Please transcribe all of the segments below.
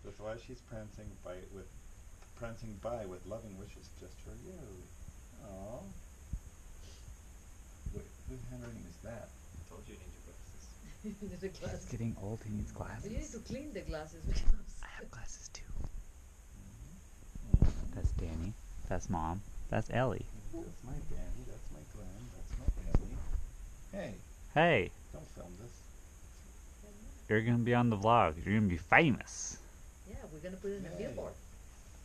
That's why she's prancing by with loving wishes just for you. Oh. Wait, whose handwriting is that? I told you need your glasses. The glasses. He's getting old, he needs glasses. You need to clean the glasses because I have glasses too. Mm-hmm. That's Danny. That's Mom. That's Ellie. That's my Danny. That's my Glenn. That's my Ellie. Hey, Hey, don't film this. you're gonna be on the vlog. You're gonna be famous. yeah, we're gonna put it in a Yay. billboard.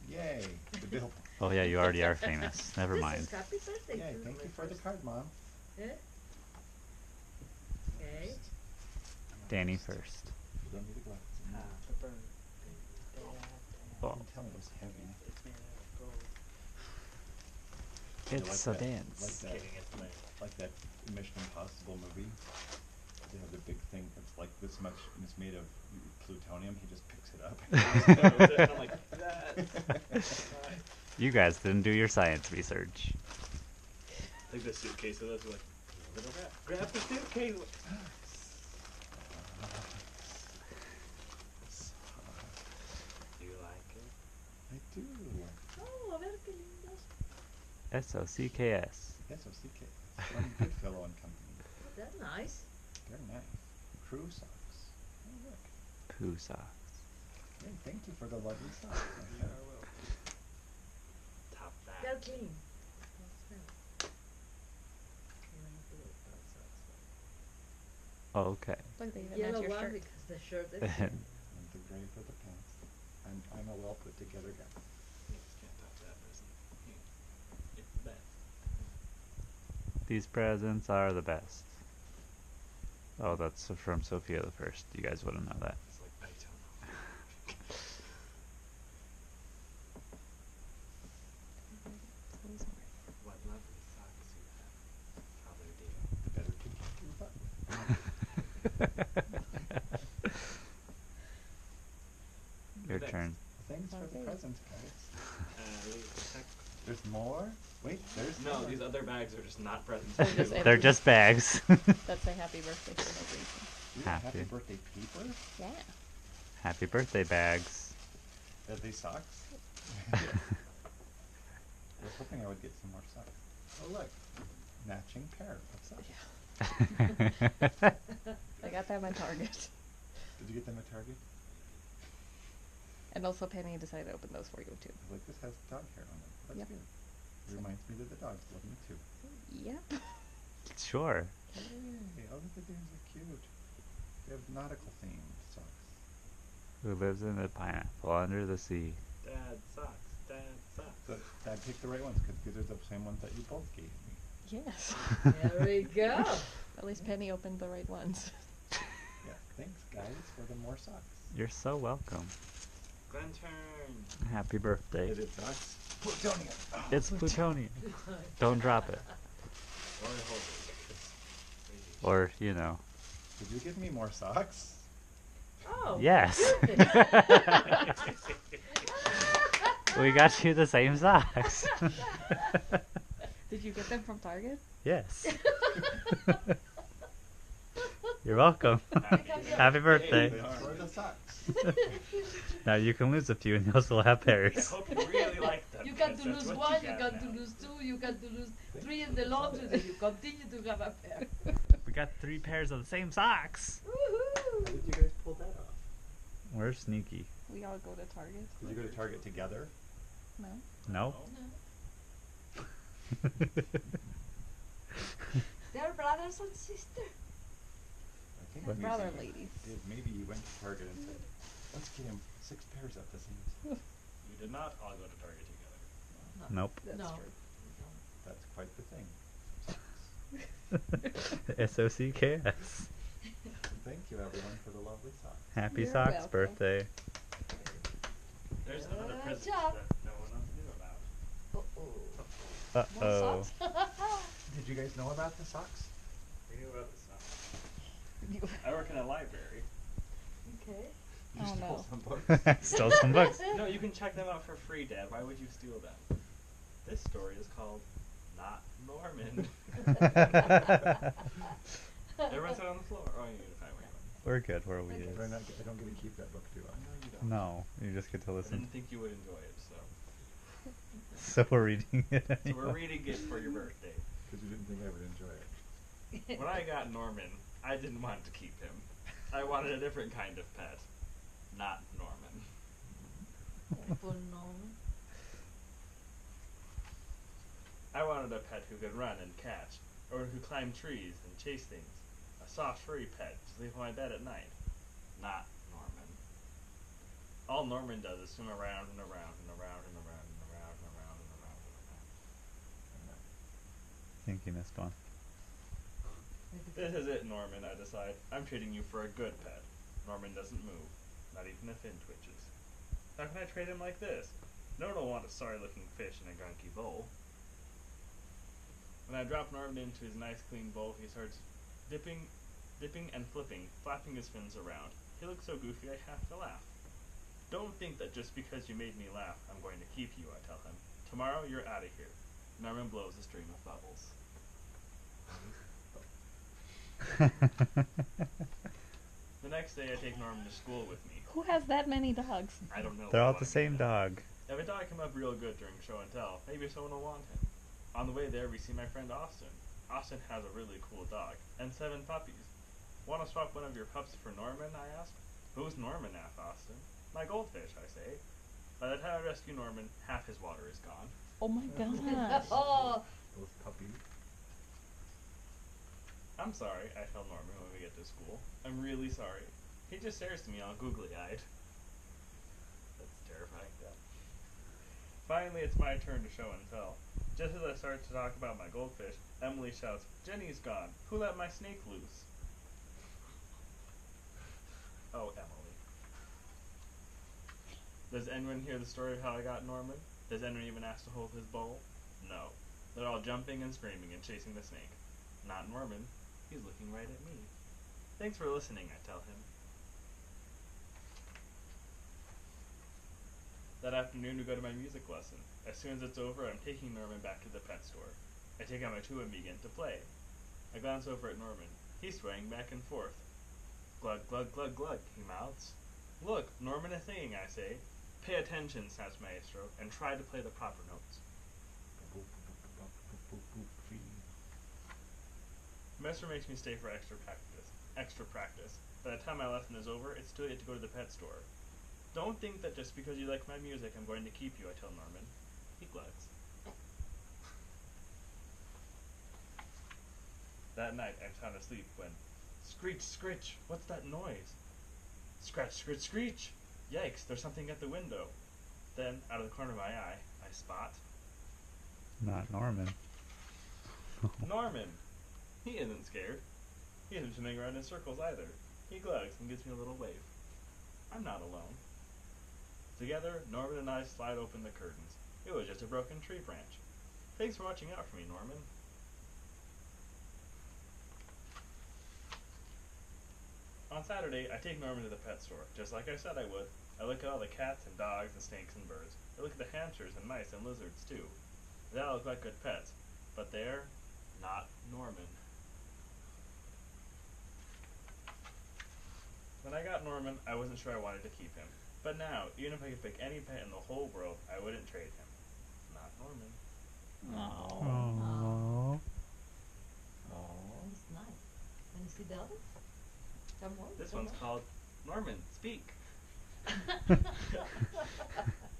Yay, the billboard. Oh yeah, you already are famous. Never This mind. is happy birthday. Yay, to thank my you for the first- card, Mom. Yeah? Okay. Danny first. You don't need a glass. Happy birthday, Dad. Oh. You can tell it was heavy. It's made out of gold. You It's like a that- dance. Kidding, it's made. Like that Mission Impossible movie. They have the big thing. It's like this much, and it's made of plutonium. He just picks it up. I'm like, that. You guys didn't do your science research. Like the suitcase of those, like, little rat. Grab the suitcase. Do you like it? I do. Oh, a ver qué lindos. SOCKS. SOCK. From Goodfellow and Company. That's nice. Very nice. Crew socks. Oh, look. Poo socks. Hey, thank you for the lovely socks. my Yeah, friend. I will. Top that. They're clean. Don't smell. You don't have to wear bad socks. Oh, okay. Look, they even match Yellow your one shirt. because the shirt is And the gray for the pants. I'm a well put together guy. You just can't top that present. It's the best. These presents are the best. Oh, that's from Sophia the First. You guys wouldn't know that. It's like Daytona. What lovely socks you have. Probably do. The better to keep your butt with. Your Next. turn. Thanks for the Okay. presents, guys. Leave the tech. There's more? Wait, there's No, more. these other bags are just not presents. They're for just you. empty. They're just bags. That's a happy birthday celebration. You got Happy. happy birthday paper? Yeah. Happy birthday bags. Are they socks? I was hoping I would get some more socks. Oh look, matching pair of socks. I got them at Target. Did you get them at Target? And also Penny decided to open those for you too. Like this has dog hair on it. That's Yep. good. It reminds me that the dogs love me too. Yep. Sure. Hey, all of the things are cute. They have nautical themed socks. Who lives in a pineapple under the sea? Dad socks. Dad socks. So I picked the right ones because these are the same ones that you both gave me. Yes. There we go. At least Penny opened the right ones. Yeah, thanks guys for the more socks. You're so welcome. Glen turn. Happy birthday. Is it socks? Plutonium. Oh. It's plutonium. Don't drop it. Or hold it. It's Or, you know. Did you give me more socks? Oh. Yes. goodness. We got you the same socks. Did you get them from Target? Yes. You're welcome. Happy birthday. Thanks for the socks. Now you can lose a few and you'll still have I pairs. hope you really like them. You got because to that's lose what one, you got got to now. lose two, you got to lose three in the laundry, then you continue to have a pair. We got 3 pairs of the same socks. How Woohoo! did you guys pull that off? We're sneaky. We all go to Target. Did you go to Target together? No. No? No. They're brothers and sisters. I think What? maybe Brother you ladies. did. Maybe you went to Target and said, let's get him 6 pairs at the same time. You did not all go to Target together. Nope. That's No. true. That's quite the thing. SOCKS. Thank you everyone for the lovely socks. Happy You're socks welcome. birthday. There's another Good present job. that no one else knew about. Uh-oh. More Uh-oh. socks? Did you guys know about the socks? We knew about the socks. I work in a library. Okay. You Oh, stole no. some books. Stole some books. No, you can check them out for free, Dad. Why would you steal them? This story is called Not Norman. Everyone sit on the floor. Oh, you need to find where you went. We're good where we I is. don't get to keep that book, do I? No, you don't. don't. No, you just get to I listen. didn't think you would enjoy it, so. So we're reading it So anyway. we're reading it for your birthday. Because you didn't think I would enjoy it. When I got Norman, I didn't want to keep him. I wanted a different kind of pet. Not Norman. For Norman. I wanted a pet who could run and catch, or who could climb trees and chase things. A soft, furry pet to sleep on my bed at night. Not Norman. All Norman does is swim around and around and around and around and around and around and around and around. I think you missed one. This is it, Norman, I decide. I'm treating you for a good pet. Norman doesn't move, not even a fin twitches. How can I trade him like this? No one will want a sorry-looking fish in a gunky bowl. When I drop Norman into his nice clean bowl, he starts dipping and flipping, flapping his fins around. He looks so goofy I have to laugh. Don't think that just because you made me laugh, I'm going to keep you, I tell him. Tomorrow, you're out of here. Norman blows a stream of bubbles. The next day, I take Norman to school with me. Who has that many dogs? I don't know. They're all what the I'm same gonna- dog. If a dog come up real good during show and tell, maybe someone will want him. On the way there, we see my friend Austin. Austin has a really cool dog, and 7 puppies. Want to swap one of your pups for Norman, I ask? Who's Norman, asked Austin. My goldfish, I say. By the time I rescue Norman, half his water is gone. Oh my gosh. Oh, Those puppies. I'm sorry, I tell Norman when we get to school. I'm really sorry. He just stares to me all googly-eyed. That's terrifying, yeah. Finally, it's my turn to show and tell. Just as I start to talk about my goldfish, Emily shouts, "Jenny's gone. Who let my snake loose?" Oh, Emily. Does anyone hear the story of how I got Norman? Does anyone even ask to hold his bowl? No. They're all jumping and screaming and chasing the snake. Not Norman. He's looking right at me. Thanks for listening, I tell him. That afternoon, we go to my music lesson. As soon as it's over, I'm taking Norman back to the pet store. I take out my tuba and begin to play. I glance over at Norman. He's swaying back and forth. Glug, glug, glug, glug, he mouths. Look, Norman is singing, I say. Pay attention, snaps Maestro, and try to play the proper notes. Maestro makes me stay for extra practice. By the time my lesson is over, it's too late to go to the pet store. Don't think that just because you like my music, I'm going to keep you, I tell Norman. He glugs. That night, I'm sound asleep when, screech, screech, what's that noise? Scratch, screech, screech! Yikes, there's something at the window. Then, out of the corner of my eye, I spot Not Norman. Norman! He isn't scared. He isn't swimming around in circles either. He glugs and gives me a little wave. I'm not alone. Together, Norman and I slide open the curtains. It was just a broken tree branch. Thanks for watching out for me, Norman. On Saturday, I take Norman to the pet store, just like I said I would. I look at all the cats and dogs and snakes and birds. I look at the hamsters and mice and lizards, too. They all look like good pets, but they're not Norman. When I got Norman, I wasn't sure I wanted to keep him. But now, even if I could pick any pet in the whole world, I wouldn't trade him. Not Norman. Aww. that's nice. And you see the others? Some more? This Some one's more? called Norman, Speak.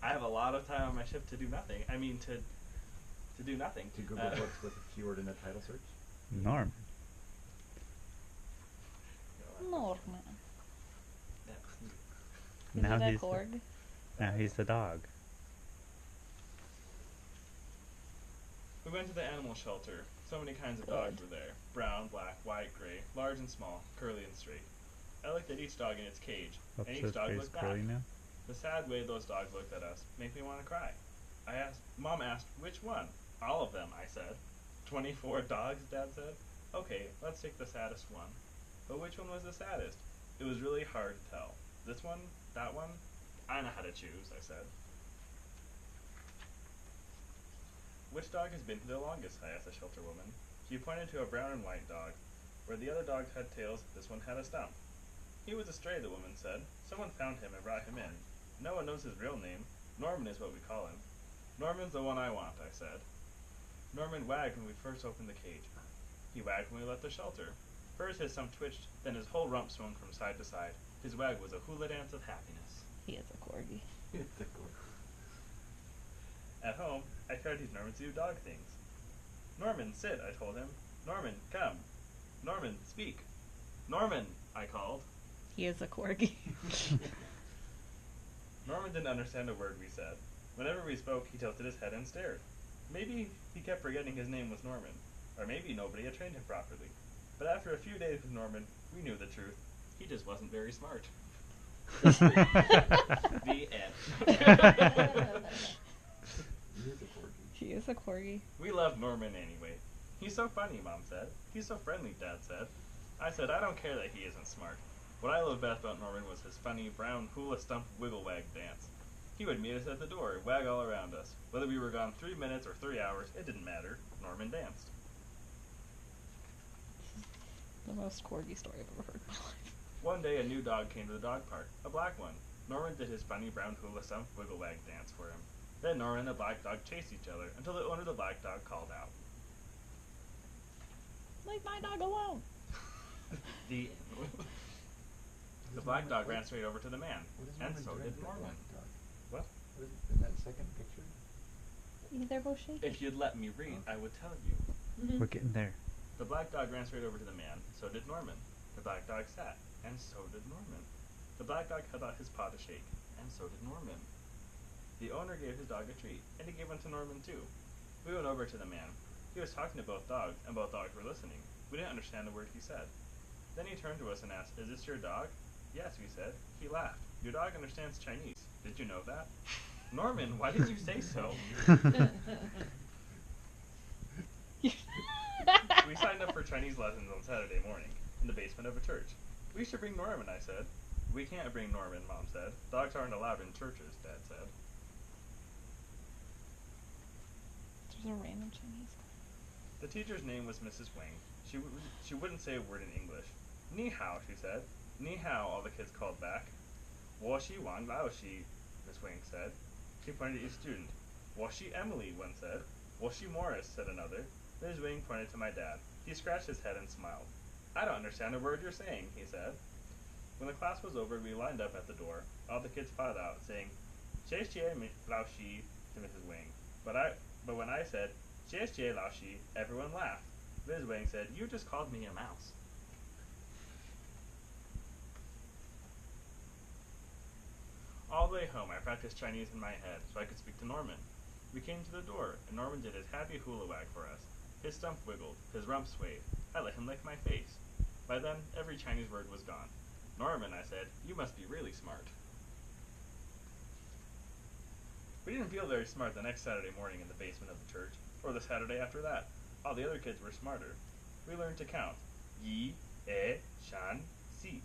I have a lot of time on my shift to do nothing. I mean, to do nothing. To Google books with a keyword in the title search. Norman. Norman. Is Now it a he's Korg? Now he's the dog. We went to the animal shelter. So many kinds of dogs were there. Brown, black, white, gray, large and small, curly and straight. I looked at each dog in its cage, What's and each his dog face looked back. curly now? The sad way those dogs looked at us made me want to cry. Mom asked, which one? All of them, I said. 24 dogs, Dad said. Okay, let's take the saddest one. But which one was the saddest? It was really hard to tell. This one? That one? I know how to choose, I said. Which dog has been here the longest? I asked the shelter woman. She pointed to a brown and white dog. Where the other dogs had tails, this one had a stump. He was a stray, the woman said. Someone found him and brought him in. No one knows his real name. Norman is what we call him. Norman's the one I want, I said. Norman wagged when we first opened the cage. He wagged when we left the shelter. First his stump twitched, then his whole rump swung from side to side. His wag was a hula dance of happiness. He is a corgi. At home, I tried to teach Norman to do dog things. Norman, sit, I told him. Norman, come. Norman, speak. Norman, I called. He is a corgi. Norman didn't understand a word we said. Whenever we spoke, he tilted his head and stared. Maybe he kept forgetting his name was Norman, or maybe nobody had trained him properly. But after a few days with Norman, we knew the truth. He just wasn't very smart. The end. He is a corgi. We love Norman anyway. He's so funny, Mom said. He's so friendly, Dad said. I said, I don't care that he isn't smart. What I loved best about Norman was his funny, brown, hula stump wiggle wag dance. He would meet us at the door, wag all around us. Whether we were gone 3 minutes or 3 hours, it didn't matter. Norman danced. The most corgi story I've ever heard in my life. One day, a new dog came to the dog park, a black one. Norman did his funny brown hula stump wiggle wag dance for him. Then Norman and the black dog chased each other until the owner of the black dog called out. Leave my dog alone. The black dog ran straight over to the man, and so did Norman. What? In that second picture? You there, Boshi? If you'd let me read, I would tell you. We're getting there. The black dog ran straight over to the man, so did Norman. The black dog sat, and so did Norman. The black dog held out his paw to shake, and so did Norman. The owner gave his dog a treat, and he gave one to Norman too. We went over to the man. He was talking to both dogs, and both dogs were listening. We didn't understand a word he said. Then he turned to us and asked, "Is this your dog?" "Yes," we said. He laughed. "Your dog understands Chinese. Did you know that?" "Norman, why did you say so?" We signed up for Chinese lessons on Saturday morning, in the basement of a church. "We should bring Norman," I said. "We can't bring Norman," Mom said. "Dogs aren't allowed in churches," Dad said. There's a random Chinese guy. The teacher's name was Mrs. Wang. She wouldn't say a word in English. "Ni hao," she said. "Ni hao," all the kids called back. "Wo shi Wang Lao shi," Miss Wang said. She pointed to each student. "Wo shi Emily," one said. "Wo shi Morris," said another. Ms. Wang pointed to my dad. He scratched his head and smiled. "I don't understand a word you're saying," he said. When the class was over, we lined up at the door. All the kids filed out, saying, "Xie xie Lao Shi," to Mrs. Wang. But when I said, "Xie xie Lao Shi," everyone laughed. Ms. Wang said, "You just called me a mouse." All the way home, I practiced Chinese in my head so I could speak to Norman. We came to the door, and Norman did his happy hula wag for us. His stump wiggled, his rump swayed. I let him lick my face. By then, every Chinese word was gone. "Norman," I said, "you must be really smart." We didn't feel very smart the next Saturday morning in the basement of the church, or the Saturday after that. All the other kids were smarter. We learned to count. Yi, e, shan, si.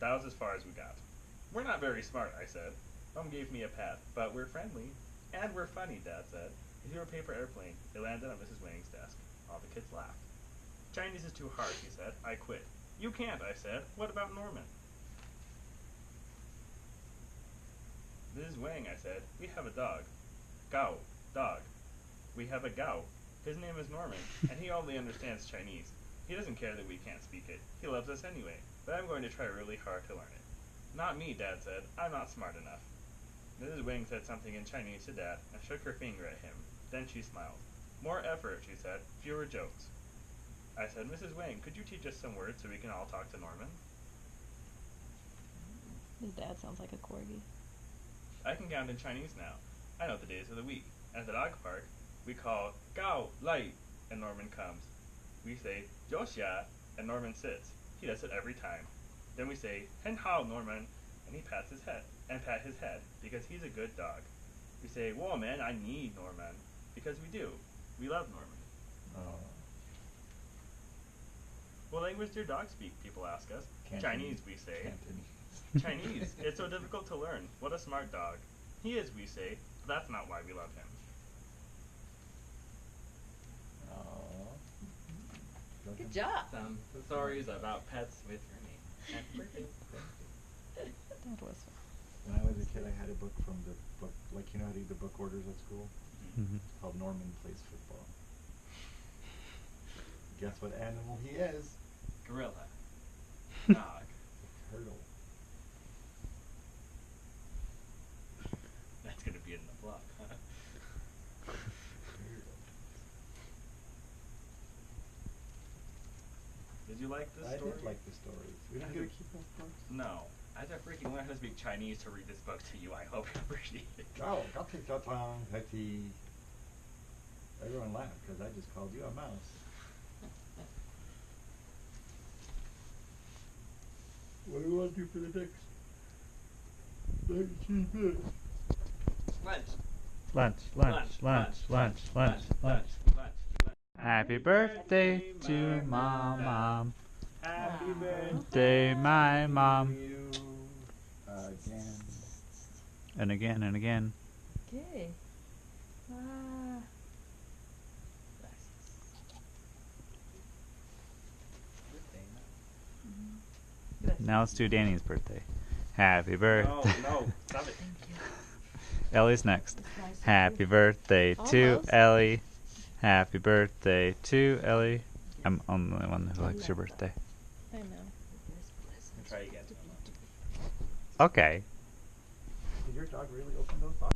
That was as far as we got. "We're not very smart," I said. Mom gave me a pat. "But we're friendly. And we're funny," Dad said. He threw a paper airplane. It landed on Mrs. Wang's desk. All the kids laughed. "Chinese is too hard," he said. I quit. "You can't," I said. "What about Norman?" "Mrs. Wang," I said, "we have a dog." "Gao, dog." "We have a Gao. His name is Norman, and he only understands Chinese. He doesn't care that we can't speak it. He loves us anyway, but I'm going to try really hard to learn it." "Not me," Dad said. "I'm not smart enough." Mrs. Wang said something in Chinese to Dad and shook her finger at him. Then she smiled. "More effort," she said. "Fewer jokes." I said, "Mrs. Wang, could you teach us some words so we can all talk to Norman?" His dad sounds like a corgi. "I can count in Chinese now. I know the days of the week. At the dog park, we call Gao Lai, and Norman comes. We say Joshia, and Norman sits. He does it every time. Then we say Hen Hao, Norman, and he pats his head, because he's a good dog. We say, "Whoa, man, I need Norman," because we do. We love Norman. Oh. "What language do your dogs speak?" people ask us. Cantonese. "Chinese," we say. Cantonese. "Chinese. It's so difficult to learn. What a smart dog." "He is," we say, but that's not why we love him. Oh. Good job. Some stories about pets with your name. That was fun. When I was a kid, I had a book from the book, like you know how to do the book orders at school? Mhm. It's called Norman Plays Football. Guess what animal he is? Gorilla. Dog. Turtle. That's gonna be in the vlog, huh? Did you like this I story? did like the stories. We don't I get to did- keep those books? No. I had to freaking learn how to speak Chinese to read this book to you. I hope you appreciate it. Oh, Hetty. Everyone laughed because I just called you a mouse. What do you want to do for the next 19 minutes? Lunch. Lunch, lunch, lunch, lunch, lunch. Happy birthday to Mom. Happy Birthday, my mom. You again. And again and again. Okay. Ah. Gracias. Now let's do Danny's birthday. Happy birthday. No, stop it. Ellie's next. It's nice of Happy you. birthday to Almost. Ellie. Happy birthday to Ellie. I'm the only one who likes your birthday. I know. Try again. Okay. Did your dog really open those boxes?